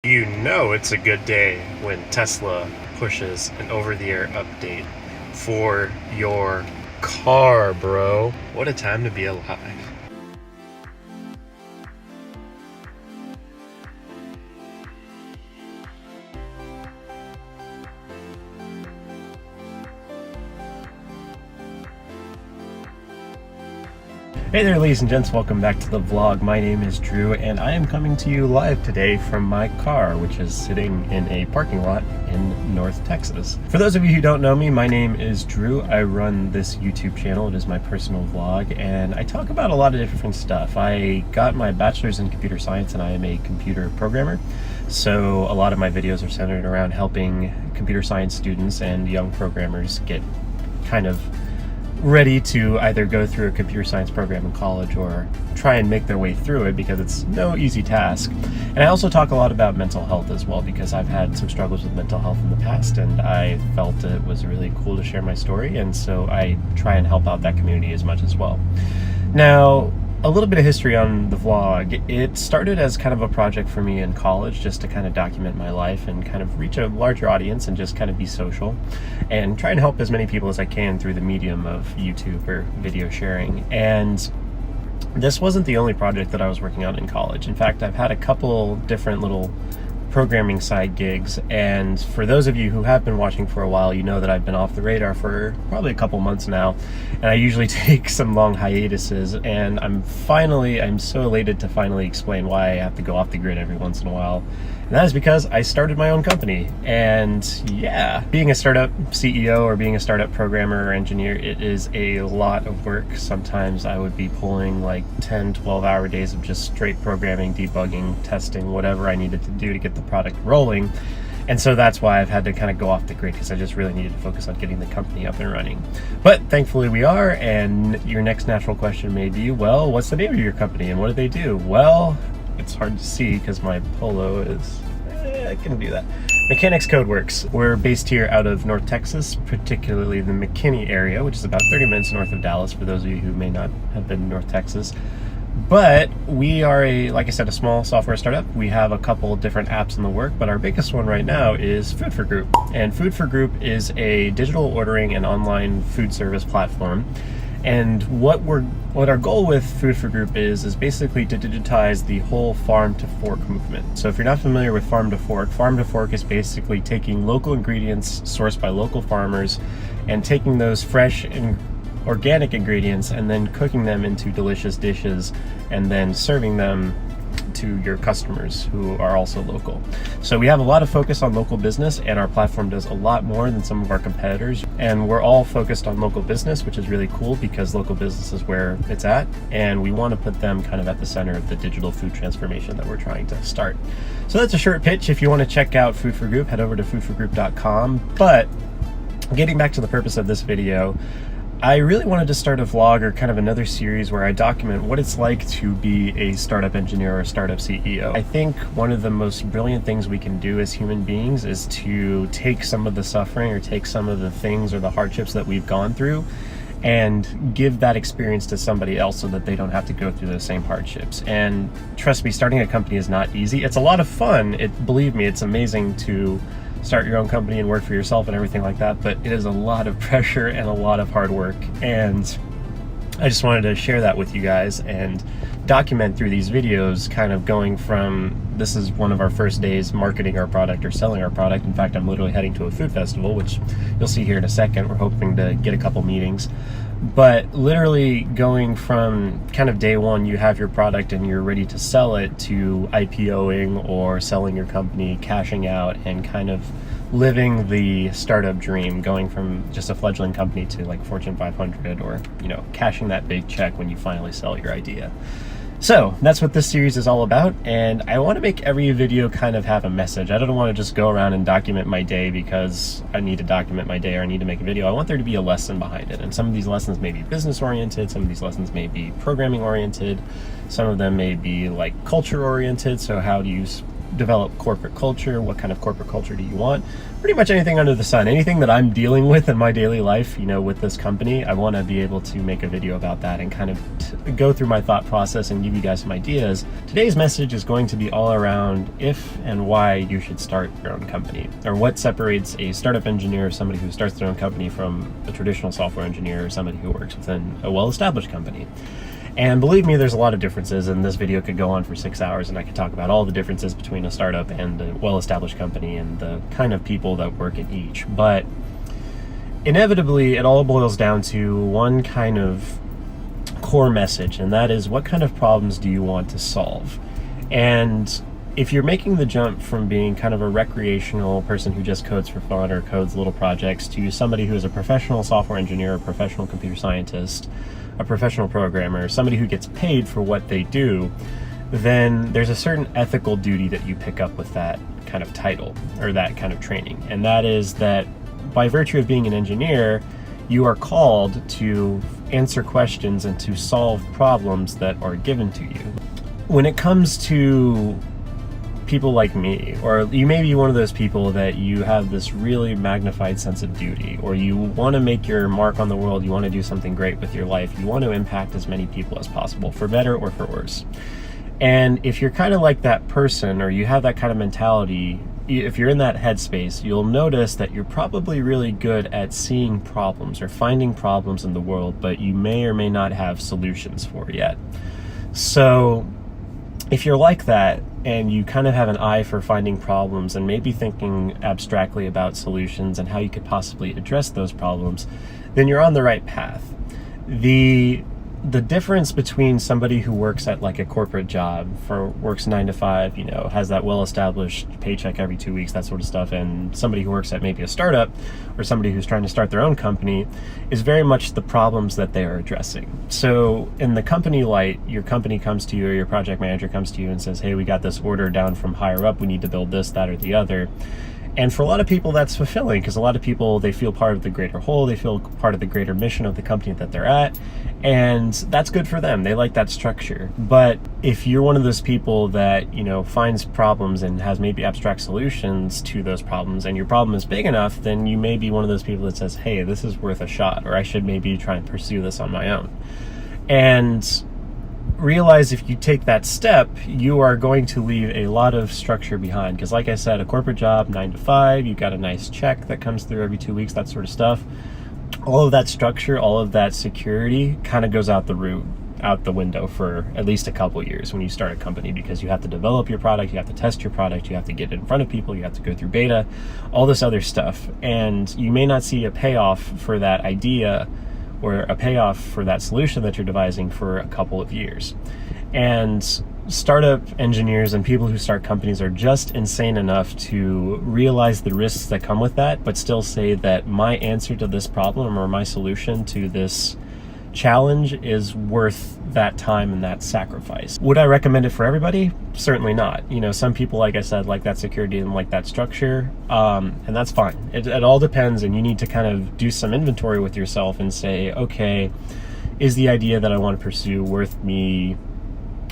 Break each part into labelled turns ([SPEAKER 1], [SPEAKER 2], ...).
[SPEAKER 1] You know it's a good day when Tesla pushes an over-the-air update for your car, bro. What a time to be alive. Hey there, ladies and gents, welcome back to the vlog. My name is Drew and I am coming to you live today from my car, which is sitting in a parking lot in North Texas. For those of you who don't know me, my name is Drew. I run this YouTube channel. It is my personal vlog and I talk about a lot of different stuff. I got my bachelor's in computer science and I am a computer programmer. So a lot of my videos are centered around helping computer science students and young programmers get kind of ready to either go through a computer science program in college or try and make their way through it, because it's no easy task. And I also talk a lot about mental health as well, because I've had some struggles with mental health in the past and I felt it was really cool to share my story, and so I try and help out that community as much as well. Now, a little bit of history on the vlog. It started as kind of a project for me in college, just to kind of document my life and kind of reach a larger audience and just kind of be social and try and help as many people as I can through the medium of YouTube or video sharing. And this wasn't the only project that I was working on in college. In fact, I've had a couple different little programming side gigs, and for those of you who have been watching for a while, you know that I've been off the radar for probably a couple months now, and I usually take some long hiatuses, and I'm so elated to finally explain why I have to go off the grid every once in a while. And that is because I started my own company. And yeah, being a startup CEO or being a startup programmer or engineer, it is a lot of work. Sometimes I would be pulling like 10-12 hour days of just straight programming, debugging, testing, whatever I needed to do to get the product rolling. And so that's why I've had to kind of go off the grid, because I just really needed to focus on getting the company up and running. But thankfully we are, and your next natural question may be, well, what's the name of your company and what do they do? Well, it's hard to see because my polo is, I can do that. Mechanics Code Works. We're based here out of North Texas, particularly the McKinney area, which is about 30 minutes north of Dallas, for those of you who may not have been in North Texas. But we are like I said, a small software startup. We have a couple different apps in the work, but our biggest one right now is Food for Group. And Food for Group is a digital ordering and online food service platform. And what our goal with Food for Group is basically to digitize the whole farm to fork movement. So if you're not familiar with farm to fork is basically taking local ingredients sourced by local farmers and taking those fresh and organic ingredients and then cooking them into delicious dishes and then serving them to your customers who are also local. So we have a lot of focus on local business, and our platform does a lot more than some of our competitors. And we're all focused on local business, which is really cool because local business is where it's at, and we want to put them kind of at the center of the digital food transformation that we're trying to start. So that's a short pitch. If you want to check out Food for Group, head over to foodforgroup.com. But getting back to the purpose of this video, I really wanted to start a vlog or kind of another series where I document what it's like to be a startup engineer or a startup CEO. I think one of the most brilliant things we can do as human beings is to take some of the suffering or take some of the things or the hardships that we've gone through and give that experience to somebody else so that they don't have to go through those same hardships. And trust me, starting a company is not easy. It's a lot of fun. Believe me, it's amazing to start your own company and work for yourself and everything like that, but it is a lot of pressure and a lot of hard work. And I just wanted to share that with you guys and document through these videos, kind of going from, this is one of our first days marketing our product or selling our product. In fact, I'm literally heading to a food festival, which you'll see here in a second. We're hoping to get a couple meetings. But literally going from kind of day one, you have your product and you're ready to sell it, to IPOing or selling your company, cashing out, and kind of living the startup dream, going from just a fledgling company to like Fortune 500, or, you know, cashing that big check when you finally sell your idea. So that's what this series is all about, and I want to make every video kind of have a message. I don't want to just go around and document my day because I need to document my day or I need to make a video. I want there to be a lesson behind it, and some of these lessons may be business oriented, some of these lessons may be programming oriented, some of them may be like culture oriented. So how do you develop corporate culture? What kind of corporate culture do you want? Pretty much anything under the sun. Anything that I'm dealing with in my daily life, with this company, I want to be able to make a video about that and kind of go through my thought process and give you guys some ideas. Today's message is going to be all around if and why you should start your own company, or what separates a startup engineer, somebody who starts their own company, from a traditional software engineer or somebody who works within a well-established company. And believe me, there's a lot of differences, and this video could go on for 6 hours, and I could talk about all the differences between a startup and a well-established company and the kind of people that work in each. But inevitably, it all boils down to one kind of core message, and that is, what kind of problems do you want to solve? And if you're making the jump from being kind of a recreational person who just codes for fun or codes little projects to somebody who is a professional software engineer, a professional computer scientist, a professional programmer, somebody who gets paid for what they do, then there's a certain ethical duty that you pick up with that kind of title or that kind of training. And that is that by virtue of being an engineer, you are called to answer questions and to solve problems that are given to you. When it comes to people like me, or you may be one of those people that you have this really magnified sense of duty, or you want to make your mark on the world, you want to do something great with your life, you want to impact as many people as possible, for better or for worse. And if you're kind of like that person, or you have that kind of mentality, if you're in that headspace, you'll notice that you're probably really good at seeing problems or finding problems in the world, but you may or may not have solutions for it yet. So if you're like that, and you kind of have an eye for finding problems and maybe thinking abstractly about solutions and how you could possibly address those problems, then you're on the right path. The difference between somebody who works at like a corporate job, works 9 to 5, has that well-established paycheck every 2 weeks, that sort of stuff, and somebody who works at maybe a startup or somebody who's trying to start their own company, is very much the problems that they are addressing. So in the company light, your company comes to you, or your project manager comes to you and says, hey, we got this order down from higher up, we need to build this, that, or the other. And for a lot of people, that's fulfilling, because a lot of people, they feel part of the greater whole, they feel part of the greater mission of the company that they're at, and that's good for them. They like that structure. But if you're one of those people that, finds problems and has maybe abstract solutions to those problems, and your problem is big enough, then you may be one of those people that says, hey, this is worth a shot, or I should maybe try and pursue this on my own. And realize if you take that step, you are going to leave a lot of structure behind. Because like I said, a corporate job, 9 to 5, you've got a nice check that comes through every 2 weeks, that sort of stuff. All of that structure, all of that security kind of goes out the window for at least a couple years when you start a company, because you have to develop your product, you have to test your product, you have to get it in front of people, you have to go through beta, all this other stuff. And you may not see a payoff for that idea or a payoff for that solution that you're devising for a couple of years. And startup engineers and people who start companies are just insane enough to realize the risks that come with that, but still say that my answer to this problem, or my solution to this challenge, is worth that time and that sacrifice. Would I recommend it for everybody? Certainly not. Some people, like I said, like that security and like that structure, and that's fine. It all depends, and you need to kind of do some inventory with yourself and say, okay, is the idea that I want to pursue worth me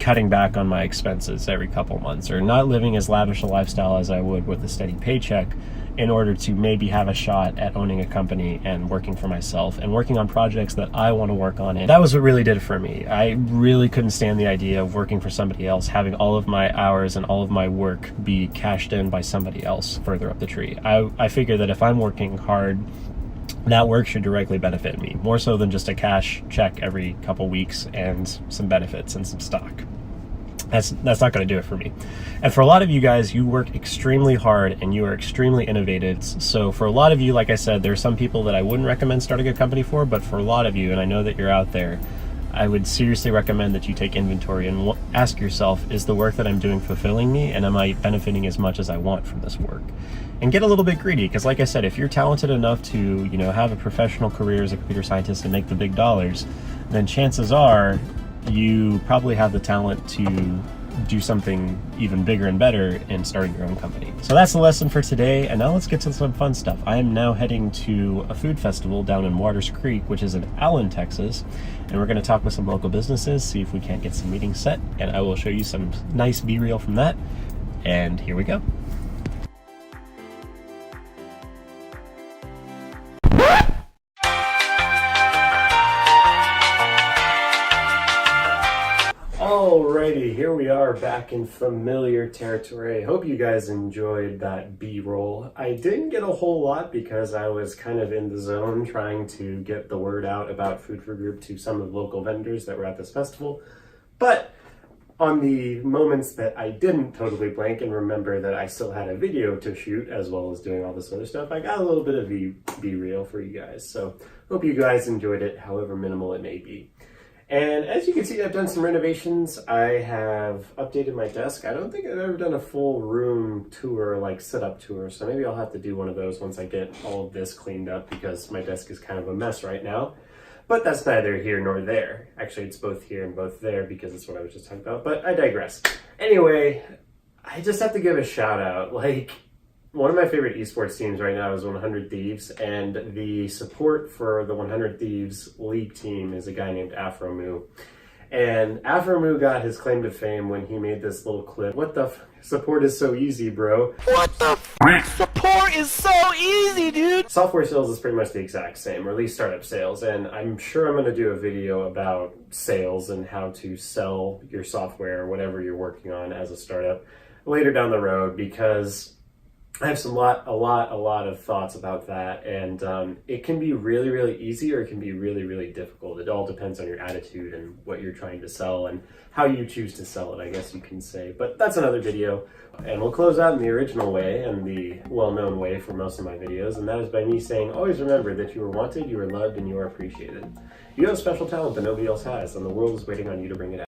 [SPEAKER 1] cutting back on my expenses every couple months, or not living as lavish a lifestyle as I would with a steady paycheck, in order to maybe have a shot at owning a company and working for myself and working on projects that I want to work on. And that was what really did it for me. I really couldn't stand the idea of working for somebody else, having all of my hours and all of my work be cashed in by somebody else further up the tree. I figure that if I'm working hard, that work should directly benefit me, more so than just a cash check every couple weeks and some benefits and some stock. That's not going to do it for me. And for a lot of you guys, you work extremely hard and you are extremely innovative. So for a lot of you, like I said, there are some people that I wouldn't recommend starting a company for, but for a lot of you, and I know that you're out there, I would seriously recommend that you take inventory and ask yourself, is the work that I'm doing fulfilling me, and am I benefiting as much as I want from this work? And get a little bit greedy, because like I said, if you're talented enough to, have a professional career as a computer scientist and make the big dollars, then chances are you probably have the talent to do something even bigger and better in starting your own company. So that's the lesson for today, and now let's get to some fun stuff. I am now heading to a food festival down in Waters Creek, which is in Allen, Texas, and we're going to talk with some local businesses, see if we can't get some meetings set, and I will show you some nice B-reel from that. and here we go. Alrighty, here we are back in familiar territory. I hope you guys enjoyed that B-roll. I didn't get a whole lot because I was kind of in the zone trying to get the word out about Food for Group to some of the local vendors that were at this festival. But on the moments that I didn't totally blank and remember that I still had a video to shoot as well as doing all this other stuff, I got a little bit of B-reel for you guys. So hope you guys enjoyed it, however minimal it may be. And as you can see, I've done some renovations. I have updated my desk. I don't think I've ever done a full room tour, like setup tour, so maybe I'll have to do one of those once I get all of this cleaned up because my desk is kind of a mess right now. But that's neither here nor there. Actually, it's both here and both there because that's what I was just talking about, but I digress. Anyway, I just have to give a shout out. Like, one of my favorite esports teams right now is 100 Thieves, and the support for the 100 Thieves League team is a guy named Afromoo. And Afromoo got his claim to fame when he made this little clip. What the support is so easy, bro.
[SPEAKER 2] What the support is so easy, dude.
[SPEAKER 1] Software sales is pretty much the exact same, or at least startup sales, and I'm sure I'm going to do a video about sales and how to sell your software or whatever you're working on as a startup later down the road, because I have a lot of thoughts about that, and it can be really, really easy, or it can be really, really difficult. It all depends on your attitude and what you're trying to sell and how you choose to sell it, I guess you can say. But that's another video, and we'll close out in the original way and the well-known way for most of my videos, and that is by me saying, always remember that you are wanted, you are loved, and you are appreciated. You have a special talent that nobody else has, and the world is waiting on you to bring it out.